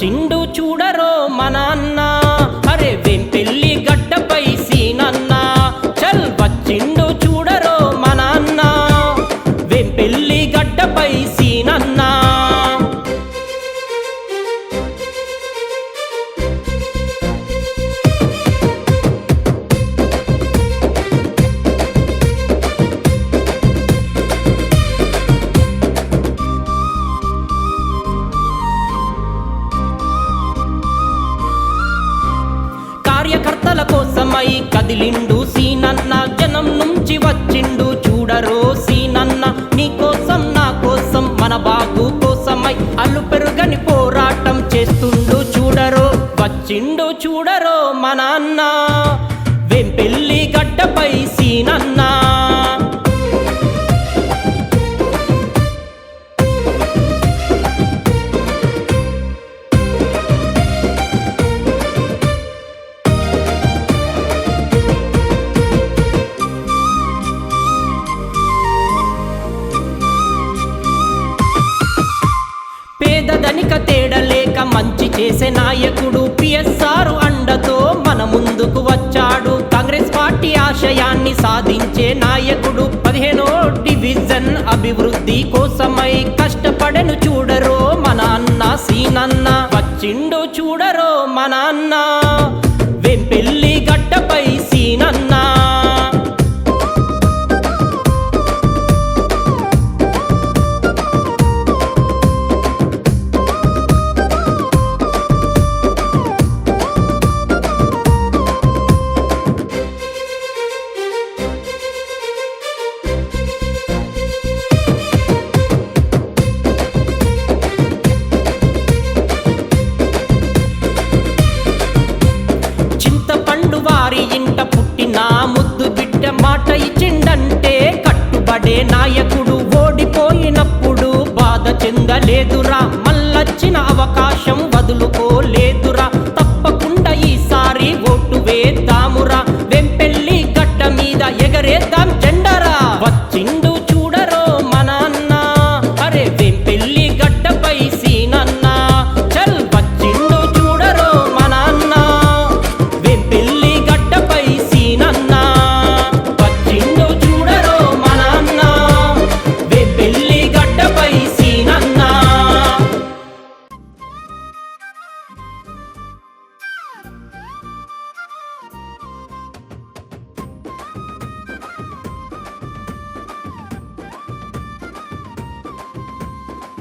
వచ్చిండు చూడరో మన అన్న, అరే వెంపెల్లి గడ్డపై సీనన్న. చల్ వచ్చిండు చూడరో మన అన్న, వెంపెల్లి గడ్డపై సీనన్న. కార్యకర్తల కోసమై కదిలిండు సీనన్న, జనం నుంచి వచ్చిండు చూడరో సీనన్న. నీ కోసం నా కోసం మన బాగు కోసమై అల్లు పెరుగని పోరాటం చేస్తుండు చూడరో. వచ్చిండు చూడరో మన అన్న, వెంపెల్లి గడ్డపై సీనన్న. పేదధనిక తేడలేక మంచి చేసే నాయకుడు, పిఎస్ఆర్ అండతో మన ముందుకు వచ్చాడు. కాంగ్రెస్ పార్టీ ఆశయాన్ని సాధించే నాయకుడు, 15వ డివిజన్ అభివృద్ధి కోసమై కష్టపడను చూడరో మన అన్న సీనన్న. వచ్చిండు చూడరో మన అన్న, వెంపెల్లి గడ్డపై సీనన్న. వారి ఇంట పుట్టిన ముద్దు బిడ్డ, మాట ఇచ్చిండంటే కట్టుబడే నాయకుడు. ఓడిపోయినప్పుడు బాధ చెందలేదురా, మళ్ళొచ్చిన అవకాశం వదులుకోలేదు.